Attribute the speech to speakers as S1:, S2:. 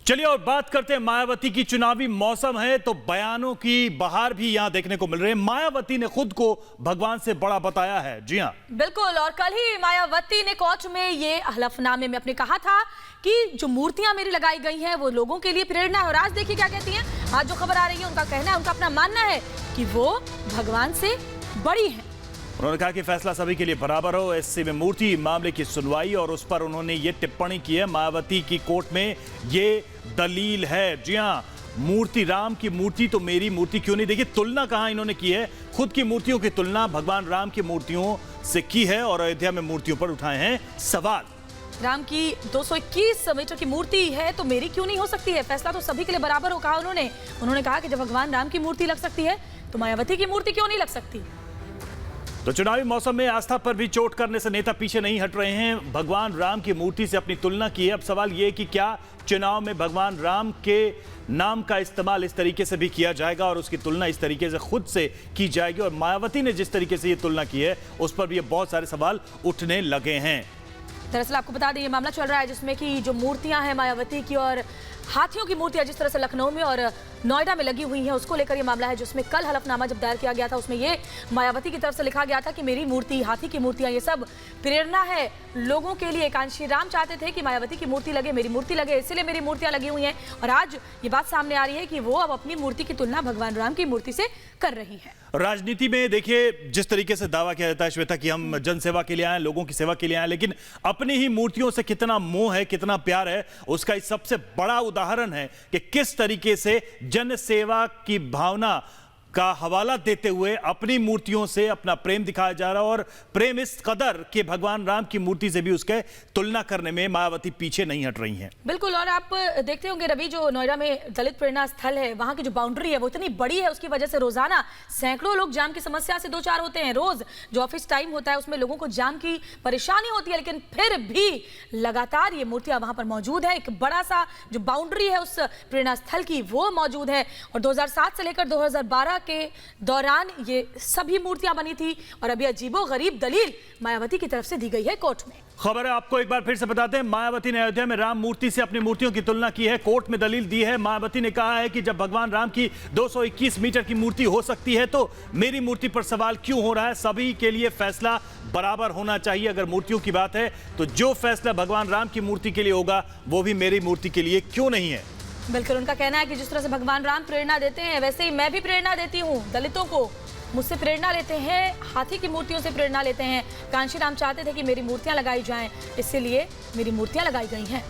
S1: चलिए और बात करते हैं मायावती की। चुनावी मौसम है तो बयानों की बहार भी यहां देखने को मिल रही है। मायावती ने खुद को भगवान से बड़ा बताया है। जी हां,
S2: बिल्कुल। और कल ही मायावती ने कोर्ट में ये हलफनामे में अपने कहा था कि जो मूर्तियां मेरी लगाई गई हैं वो लोगों के लिए प्रेरणा है। और आज देखिए क्या कहती हैं। आज जो खबर आ रही है उनका कहना है, उनका अपना मानना है कि वो भगवान से बड़ी है।
S1: उन्होंने कहा कि फैसला सभी के लिए बराबर हो। एससी में मूर्ति मामले की सुनवाई और उस पर उन्होंने ये टिप्पणी की है। मायावती की कोर्ट में ये दलील है। जी हां, मूर्ति, राम की मूर्ति तो मेरी मूर्ति क्यों नहीं। देखिए तुलना कहां इन्होंने की है। खुद की मूर्तियों की तुलना भगवान राम की मूर्तियों से की है और अयोध्या में मूर्तियों पर उठाए हैं सवाल।
S2: राम की 221 मीटर की मूर्ति है तो मेरी क्यों नहीं हो सकती है। फैसला तो सभी के लिए बराबर हो, कहा उन्होंने कहा कि जब भगवान राम की मूर्ति लग सकती है तो मायावती की मूर्ति क्यों नहीं लग सकती।
S1: तो चुनावी मौसम में आस्था पर भी चोट करने से नेता पीछे नहीं हट रहे हैं। भगवान राम की मूर्ति से अपनी तुलना की है। अब सवाल यह कि क्या चुनाव में भगवान राम के नाम का इस्तेमाल इस तरीके से भी किया जाएगा और उसकी तुलना इस तरीके से खुद से की जाएगी। और मायावती ने जिस तरीके से ये तुलना की है उस पर भी बहुत सारे सवाल उठने लगे हैं।
S2: दरअसल आपको बता दें ये मामला चल रहा है जिसमें कि जो मूर्तियां हैं मायावती की और हाथियों की मूर्तियां जिस तरह से लखनऊ में और नोएडा में लगी हुई हैं उसको लेकर ये मामला है, जिसमें कल हलफनामा जब दायर किया गया था उसमें ये मायावती की तरफ से लिखा गया था कि मेरी मूर्ति, हाथी की मूर्तियां, ये सब प्रेरणा है लोगों के लिए। कांशी राम चाहते थे कि मायावती की मूर्ति लगे, मेरी मूर्ति लगे, इसलिए मेरी मूर्तियां लगी हुई हैं। और आज ये बात सामने आ रही है कि वो अब अपनी मूर्ति की तुलना भगवान राम की मूर्ति से कर रही है।
S1: राजनीति में देखिए जिस तरीके से दावा किया जाता है श्वेता कि हम जनसेवा के लिए आए, लोगों की सेवा के लिए आए, लेकिन अपनी ही मूर्तियों से कितना मोह है, कितना प्यार है, उसका एक सबसे बड़ा उदाहरण है कि किस तरीके से जन सेवा की भावना का हवाला देते हुए अपनी मूर्तियों से अपना प्रेम दिखाया जा रहा है। और प्रेम इस कदर कि भगवान राम की मूर्ति से भी उसके तुलना करने में मायावती पीछे नहीं हट रही हैं। बिल्कुल।
S2: और आप देखते होंगे रवि, जो नोएडा में दलित प्रेरणा स्थल है वहां की जो बाउंड्री है वो इतनी बड़ी है, उसकी वजह से रोजाना सैकड़ों लोग जाम की समस्या से दो चार होते हैं। रोज जो ऑफिस टाइम होता है उसमें लोगों को जाम की परेशानी होती है, लेकिन फिर भी लगातार ये मूर्तियां वहां पर मौजूद है। एक बड़ा सा जो बाउंड्री है उस प्रेरणा स्थल की वो मौजूद है। और 2007 से लेकर 2012 के दौरान ये सभी मूर्तियां बनी थी। और अभी अजीबोगरीब दलील मायावती की तरफ से दी गई है कोर्ट में।
S1: खबर है, आपको एक बार फिर से बताते हैं। मायावती ने अयोध्या में राम मूर्ति से अपनी मूर्तियों की तुलना की है, कोर्ट में दलील दी है। मायावती ने कहा है कि जब भगवान राम की 221 मीटर की मूर्ति हो सकती है तो मेरी मूर्ति पर सवाल क्यों हो रहा है। सभी के लिए फैसला बराबर होना चाहिए। अगर मूर्तियों की बात है तो जो फैसला भगवान राम की मूर्ति के लिए होगा वो भी मेरी मूर्ति के लिए क्यों नहीं है।
S2: बिल्कुल। उनका कहना है कि जिस तरह से भगवान राम प्रेरणा देते हैं वैसे ही मैं भी प्रेरणा देती हूँ दलितों को। मुझसे प्रेरणा लेते हैं, हाथी की मूर्तियों से प्रेरणा लेते हैं। कांशी राम चाहते थे कि मेरी मूर्तियां लगाई जाएं, इसीलिए मेरी मूर्तियां लगाई गई हैं।